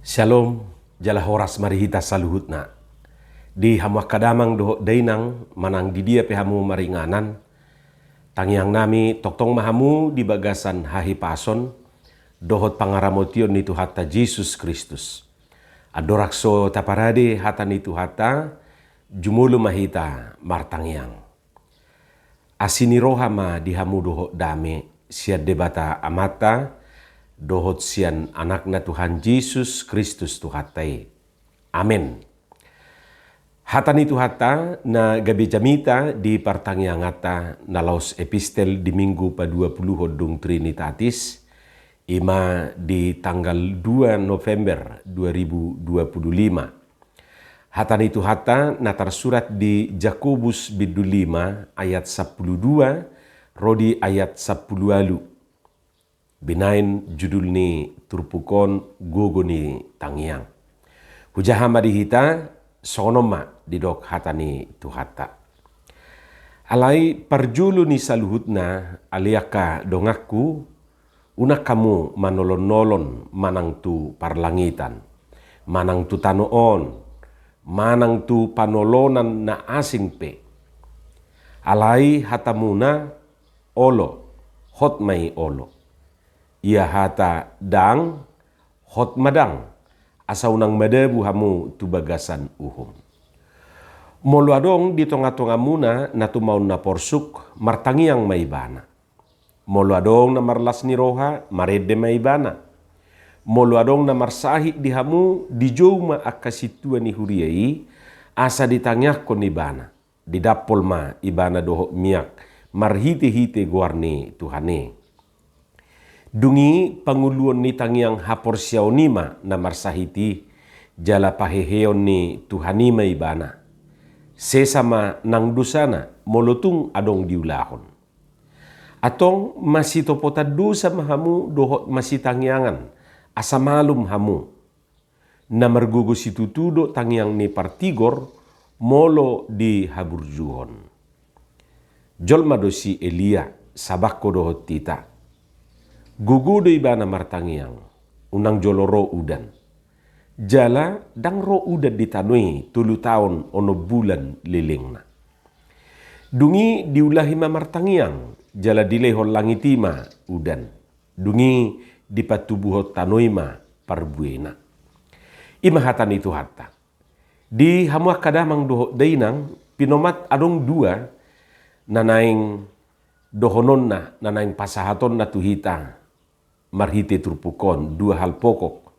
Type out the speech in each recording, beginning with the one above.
Shalom, jala horas marihita saluhutna. Di hamuak kadamang dohok dainang manang di dia pehamu maringanan. Tangiang nami toktong mahamu di bagasan hahi pason. Dohot pangaramotion ni Tuhata Jesus Kristus. Adorakso taparade hata ni Tuhata jumulu mahita martangiang. Asini rohama di hamu dohok dame siad debata amata. Dohot sian anakna Tuhan Yesus Kristus Tuhatai. Amin. Hatani Tuhata na gabi jamita di partangiangata na laos epistel di minggu pa 20 hodung Trinitatis ima di tanggal 2 November 2025. Hatani Tuhata na tersurat di Jakobus bidu 5 ayat 12 rodi ayat 10 alu. Binain judul ni turpukon gogo ni tangiang. Hujahama dihita sonoma didok hatani Tuhata. Alai perjulu ni saluhutna aliaka dongaku unak kamu manolon-nolon manang tu parlangitan. Manang tu tanoon. Manang tu panolonan na asing pe. Alai hatamuna olo. Hot mai olo. Ia hata dang, hot madang, asau nang madabu hamu tu bagasan uhum. Molu adong di tonga-tonga muna na tumaun na porsuk martangiang maibana. Molu adong na marlas ni roha marede maibana. Molu adong na marsahi di hamu di joma akasitua ni huriai asa ditangiak kon ibana. Di dapol ma ibana dohok miak marhite-hite guarni Tuhane. Dungi panguluan ni tangiang hapor siaunima na marsahiti jala paheheon ni Tuhanima ibana. Sesama nang dusana molotung adong diulahon. Atong masih topotad dosa mahamu dohot masih tangiangan asamalum hamu. Na margugos situtudo tangiang ni partigor molo di haburjuhon. Jolma dosi Elia sabakko dohot tita. Gugudo ibana martangiang, unang joloro udan. Jala dang ro udan ditanui 3 tahun ono bulan lilingna. Dungi diulahima martangiang, jala dilehon langitima udan. Dungi dipatubuhot tanoima parbuena. Imahatan itu hatta. Di hamuak kadamang dohok dainang, pinomat adong 2 nanaing dohonon na nanaing pasahaton na tuhita. Marhite turpukon 2 hal pokok.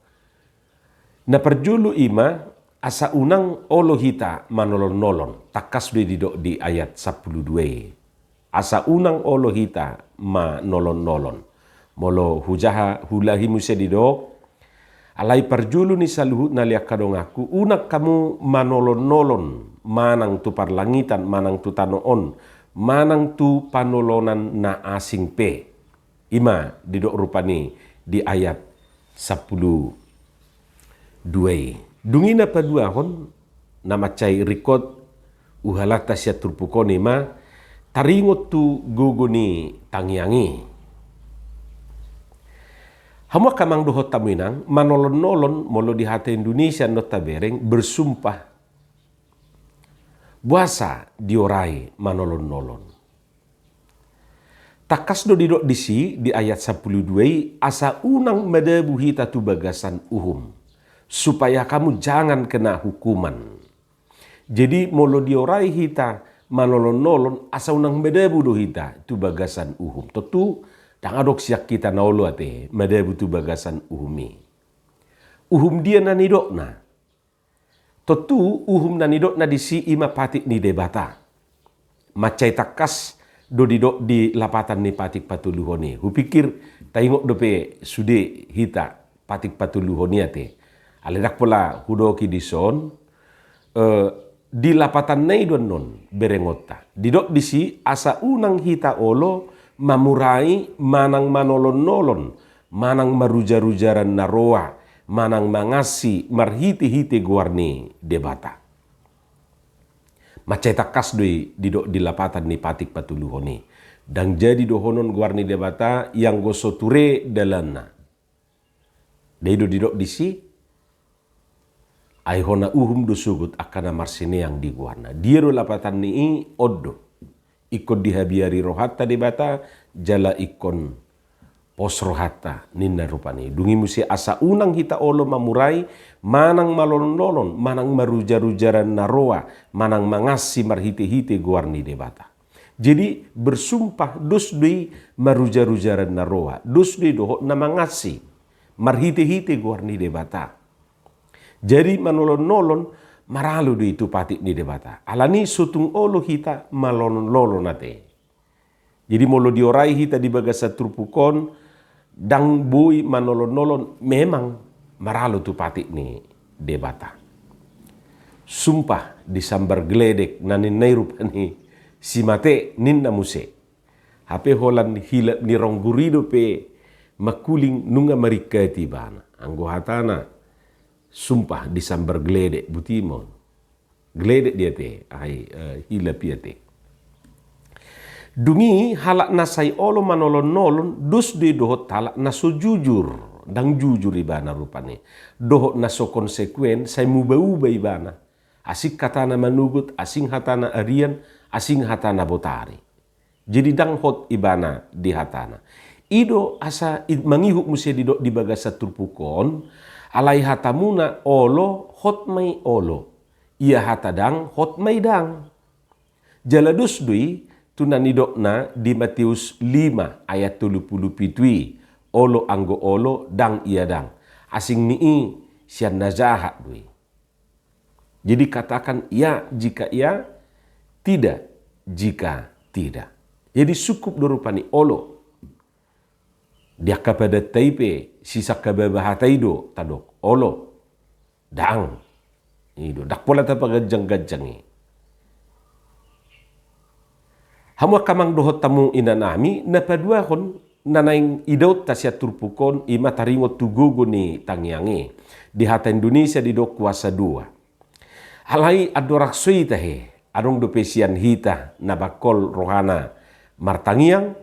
Na perjulu ima asa unang olo hita manolon-nolon. Takas didok di ayat 12. Asa unang olo hita manolon-nolon. Molo hujaha hulahimu sedidok. Alai perjulu ni saluhut na liak kadongaku. Unak kamu manolon-nolon. Manang tu parlangitan, manang tu tanoon. Manang tu panolonan na asing pe. Ima didok rupani di ayat 12. Dungina paduahon nama cai rikot uhalata siya turpukon ima taringot tu guguni tangiangi. Hamuak kamang dohot taminang manolon-nolon molo di hati Indonesia notabereng bersumpah buasa diorai manolon-nolon. Takas do didok disi di ayat 12 asa unang madabu hita tu bagasan uhum supaya kamu jangan kena hukuman. Jadi molo diorai hita manolon-nolon asa unang madabu do hita tu bagasan uhum. Tentu dang adok siak kita naolo ate madabu tu bagasan uhumi. Uhum dia na nidok na. Tentu uhum na nidok na disi ima patik ni debata. Macai takas do didok di lapatan ni patik patuluhoni. Hupikir taingok dope sude hita patik patuluhoni ate. Aledak pola hudoki dison di lapatan nei don non berengota. Didok disi asa unang hita olo mamurai manang manolon-nolon. Manang maruja-rujaran naroa. Manang mangasi marhiti-hiti guarni debata. Macai takas doi didok di lapatan ni patik patuluhoni. Dan jadi dohonon guarni debata yang goso ture dalana. Daido didok disi Ai hona uhum do sugut akana marsine yang di guana. Dia do lapatan ni oddo. Ikon dihabiari rohata di bata jala ikon pos rohata ninna rupani. Dungi musi asa unang hita olo mamurai manang malolon-lolon, manang maruja-rujaran naroa, manang mangasi marhite-hite guarni de bata. Jadi bersumpah dos dui maruja-rujaran naroa, dos dui dohok na mangasi marhite-hite guarni de bata. Jadi manolon-nolon maralu di itu patik ni debata. Alani sutung olo hita malon-lolo nate. Jadi molo diorai hita di bagasa trupukon dang bui manolon-nolon memang maralu tu patik ni debata. Sumpah disambar geledek nanin nairupani si mate ninna muse. Hape holan hilap ni ronggurido pe makuling nunga marikati bana. Anggo hatana sumpah disambar geledek butimon. Geledek dia te, hilap dia te. Dungi halak nasai olo manolon-nolon dus de dohot halak naso jujur. Dang jujur ibana rupane. Dohot naso konsekuen say muba-uba ibana. Asing hatana manugut, asing hatana arian, asing hatana botari. Jadi dang hot ibana di hatana. Ido asa mangihuk musia di bagasa turpukon, alai hatamuna olo hot mai olo. Ia hatadang hot mai dang. Jaladus dui tunanidokna di Matius 5 ayat 37. Olo anggo olo dang ia dang. Asing nii sian nazahat dui. Jadi katakan ya jika ya, tidak jika tidak. Jadi cukup dorupani olo. Dia kepada taipe sisa kebabahataido tadok olo dang ido dak pola ta pagajang-gajangi. Hamu kamang dohot tamu inanami napadua kon nanaing idot tasya turpukon ima taringo tugugo ni tangyangi di hata Indonesia di dok kuasa dua. Alai adorak sui tahe adong do pesian hita nabakol rohana martangiang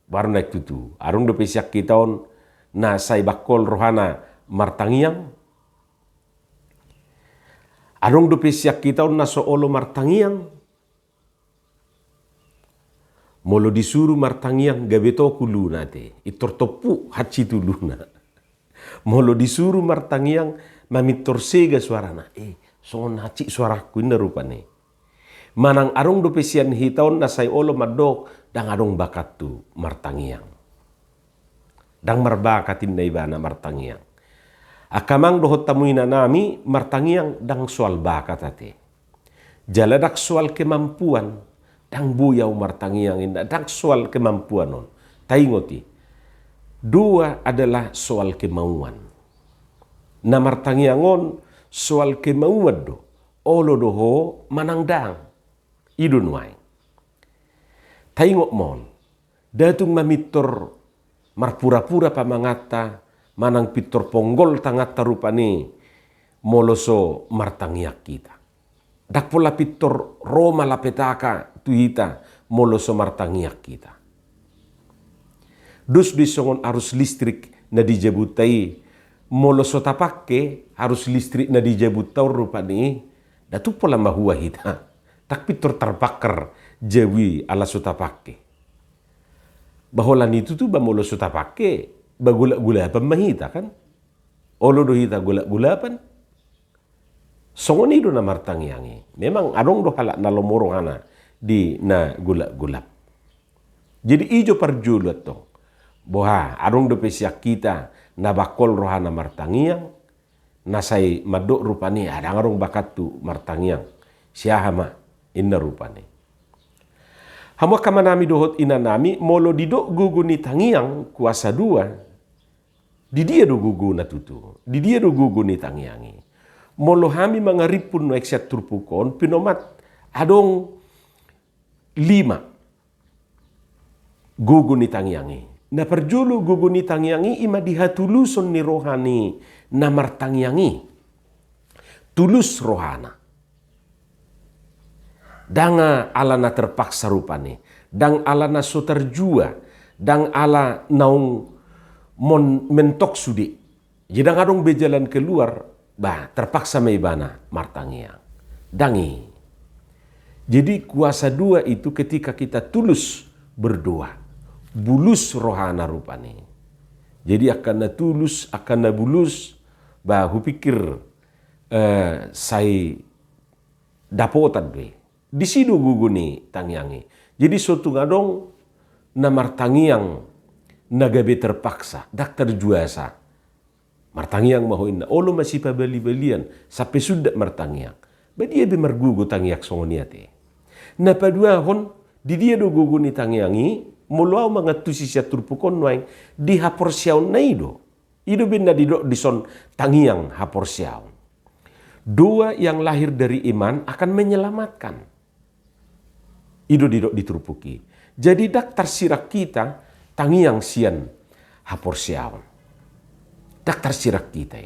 baru naik tutu. Arung do pesiak kitaon na say bakol rohana martangiang. Arung do pesiak kitaon na soolo martangiang. Molo disuruh martangiang gabeto kulu nate. Itortopu haci tuluna. Molo disuruh martangiang mamitor sega suarana. Songon haci suaraku inda rupane. Manang arung do pesian hitaon na say olo madok dang adong bakat tu martangiang. Dang marbakatin na ibana martangiang. Akamang dohot tamuina nami martangiang dang soal bakat ate. Jaladak soal kemampuan dang buyaw martangiang inda dang soal kemampuan non. Taingoti. Dua adalah soal kemauan. Na martangiangon soal kemauan do. Olo doho manang dang. Idun wai. Taingok mon. Datung mamitor marpura-pura pamangata manang pitor ponggol tangata rupani moloso martangiak kita. Dak pola pitor Roma lapetaka tuhita moloso martangiak kita. Dus disongon arus listrik na dijabutai moloso tapake harus listrik na dijabutau rupani datu pola mahua hita. Tak pitor terbakar jawi ala suta pake. Baholan itu tuh bamolo suta pake bagula-gula pemahita kan. Olo do hita gula-gulapan. Songon itu na martangiangi. Memang adong do halak na lomorongana di na gula-gulap. Jadi ijo parjulat to. Boha adong do pesiak kita na bakol rohana martangiang. Nasai madok rupani adang arong bakat tu martangiang. Siahama inna rupane. Hamu kamanami dohot inanami molo didok gugu ni tangiang kuasa dua. Di dia do gugu na tutu. Di dia do gugu ni tangiangi. Molo hami mangaripun no ekset turpukon pinomat adong 5 gugu ni tangiangi. Na perjulu gugu ni tangiangi ima dihatuluson ni rohani namar tangiangi. Tulus rohana. Danga ala na terpaksa rupane, dang ala na so terjua, dang ala naung mentok sudi. Jadi adong bejalan keluar terpaksa meibana martangiang. Dangi. Jadi kuasa dua itu ketika kita tulus berdoa. Bulus rohana rupane. Jadi akan na tulus, akan na bulus. Hupikir saya dapotan be. Di sido guguni tangiangi. Jadi suatu ngadong na martangiang nagabe terpaksa. Daktar juasa. Martangiang mahoin na. Olo masih pabali-balian. Sampai sudah martangiang. Dia be margugo tangiak songoniate. Na paduahon di dia do guguni tangiangi muluau mangatusi sia turpukon noeng di haporsiaun na ido. Ido bin na didok dison tangiang haporsiaun. Dua yang lahir dari iman akan menyelamatkan. Ido didok diturpuki. Jadi daktar sirak kita tangiang sian haporsiaun. Daktar sirak kita.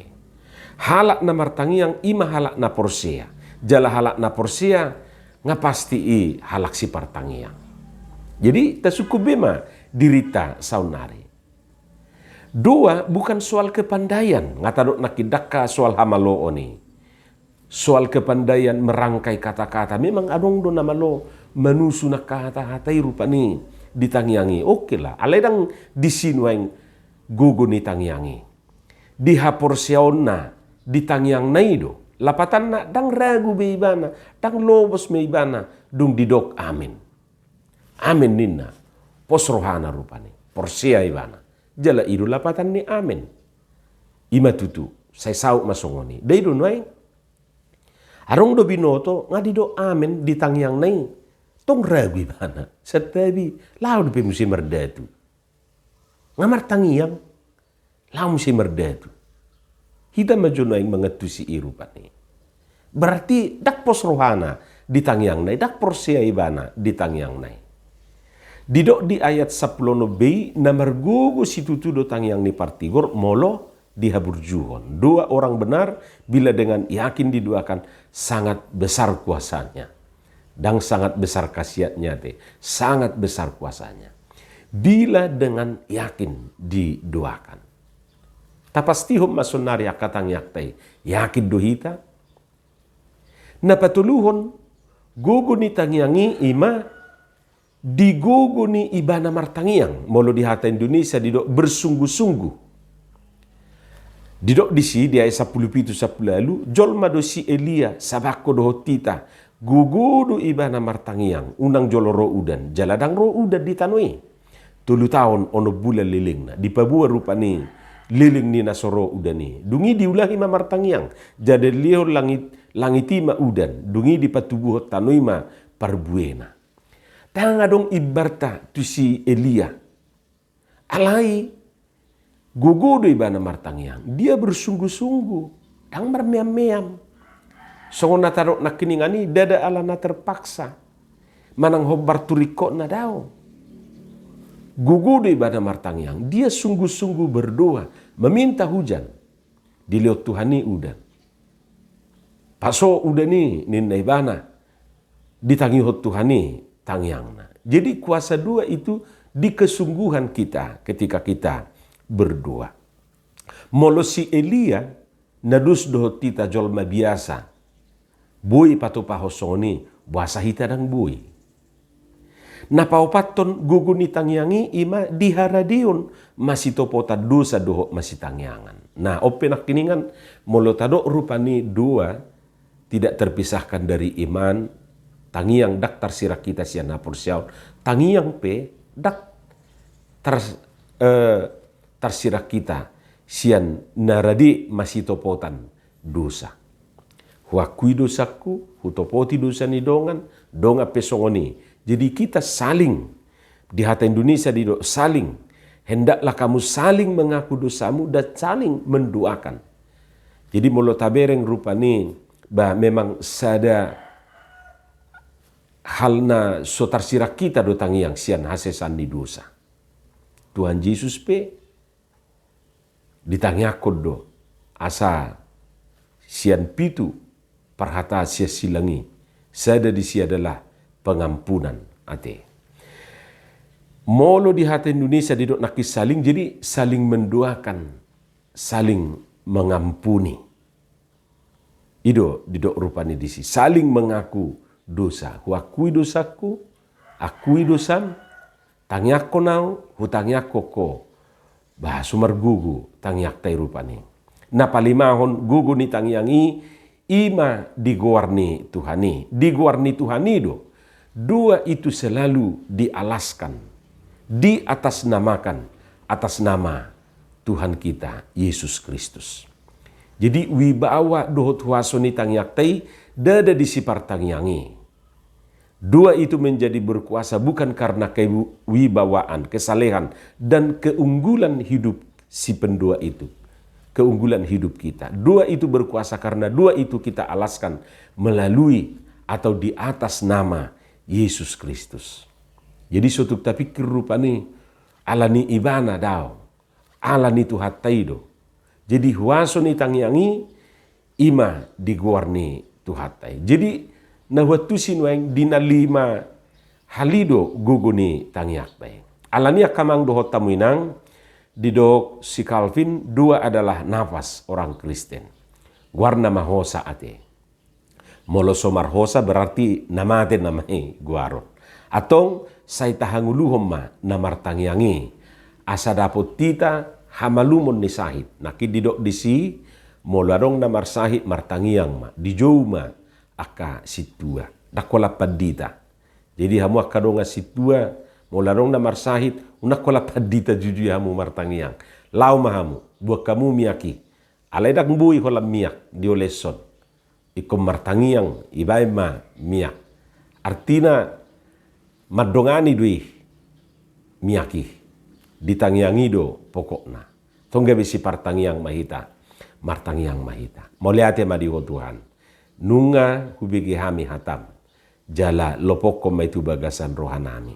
Halak na martangiang ima halak na porsea. Jala halak na porsea ngapasti halak si partangiang. Jadi tasukub bema dirita saunari. Dua bukan soal kepandaian. Ngatadok nakidakka soal hamalo oni. Soal kepandaian merangkai kata-kata. Memang adong do namalo manusu na kata-kata rupani ditangiangi. Oke lah. Aledang disinuang gugu ni tangiangi. Dihapor siauna ditangiang naido. Lapatan na dang ragu beibana, dang lobos meibana, dung didok amin. Amin ninna, pos rohana rupani, porsia ibana. Jala idu lapatan ni amin. Ima tutu, saya sauk masongoni. Daido noy. Arong do binoto, ngadido amin ditangiang nai. Tong ragu ibana, setabi, lau di musim merdatu. Ngamar tangiang, lau musim merdatu. Kita majuno yang mengetusi irupani. Berarti dak pos rohana di tangiang nai, dak porsia ibana di tangiang nai. Didok di ayat 10b namar gugu situtu do tangiang ni partigor molo dihaburjuhon. Dua orang benar bila dengan yakin diduakan sangat besar kuasanya. Dan sangat besar khasiatnya te, sangat besar kuasanya. Bila dengan yakin diduakan. Tapasti hum masunari akatang yaktai. Yakin dohita. Napatuluhon. Gugu ni tangiangi ima. Di gugu ni ibana martangiang. Molo di hata Indonesia didok bersungguh-sungguh. Didok disi di ayat 10 lalu. Jol madosi Elia sabako dohotita. Gugu do ibana martangiang. Unang jolo ro udan. Jaladang ro udan ditanui. 3 tahun ono bulan liling na. Di pabua rupani. Liling ni nasoro udani. Dungi diulahi ma martangiang. Jadi liho langitima udan. Dungi di patubuh tanuima parbuena. Tanga dong ibarta tu si Elia. Alai gogodo ibana martangiang. Dia bersungguh-sungguh. Tang bermeam-meam. Songon natarok nakiningani dada ala na terpaksa. Manang hobar turiko na daw. Gugu di ibadah martangiang, dia sungguh-sungguh berdoa, meminta hujan. Dilihat Tuhani udan. Paso udani ninna ibana, ditangihot Tuhani tangiangna. Jadi kuasa dua itu di kesungguhan kita ketika kita berdoa. Molo si Elia, nadus dohot tita jolma biasa. Bui patu pahosoni, bahasa hita dang bui. Napaupaton gugu ni tangiangi ima diharadion masih topota dosa doho masih tangiangan. Nah openak kiningan molo tado rupani dua tidak terpisahkan dari iman. Tangiang dak tarsirak kita sian napur siaw. Tangiang pe dak tarsirak kita sian naradi masih topotan dosa. Huakui dosaku, hutopoti dosa ni donga pesongoni. Jadi kita saling, di hati Indonesia saling, hendaklah kamu saling mengaku dosamu dan saling mendoakan. Jadi molo tabereng rupani, memang sada halna sotar sirak kita do tangiang sian hasesan di dosa. Tuhan Yesus pe ditangiakod do asa sian pitu parhata sia silangi. Sada di sia adalah pengampunan ate. Molo di hati Indonesia didok nakis saling, jadi saling mendoakan, saling mengampuni. Ido didok rupani disi saling mengaku dosa. Huakui dosaku, akui dosam, tangyak ko nau, hutangyak ko. Bahasumar gugu tangyak tay rupani. Na palimahon gugu ni tangyangi ima diguarni Tuhani. Diguarni Tuhani do. Dua itu selalu dialaskan, di atas namakan, atas nama Tuhan kita Yesus Kristus. Jadi wibawa dohot huasoni tangyak tay dada di sipar tangyangi. Dua itu menjadi berkuasa bukan karena kewibawaan, kesalehan, dan keunggulan hidup si pendua itu. Keunggulan hidup kita. Dua itu berkuasa karena dua itu kita alaskan melalui atau di atas nama Yesus Kristus. Jadi suatu tapi kerupani alani ibana dao. Alani Tuhan taido. Jadi huasoni tangyangi ima diguarni Tuhan tai. Jadi na watusin weng dina 5 halido guguni tangyak bay. Alania kamang dohot tamuinang didok si Calvin dua adalah nafas orang Kristen. Guarna mahosa ate. Moloso marhosa berarti namate namai guaron. Atong say tahanguluhom ma namar tangyangi. Asa dapot tita hamalumon ni sahit. Naki didok disi molarong namar sahit martangiang ma. Dijou ma aka situa dakola padita. Jadi hamu akadonga situa molarong na marsahit unakola padita juju hamu martangiang. Lau mahamu buat kamu miyaki. Alaidak mbui holam miyak dioleson. Ikom martangiang ibai ma miyak. Artina madongani dui miyaki ditangiangi do pokokna. Tongga bisi partangiang mahita. Martangiang mahita. Moliate madiho Tuhan. Nunga hubigi hami hatam. Jala lopoko maitu bagasan rohanami.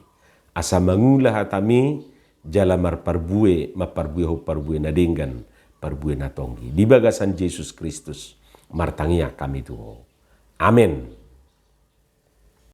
Asa mangula hatami jala marparbue ho parbue nadinggan parbue natonggi. Di bagasan Yesus Kristus martangia kami tuho. Amin.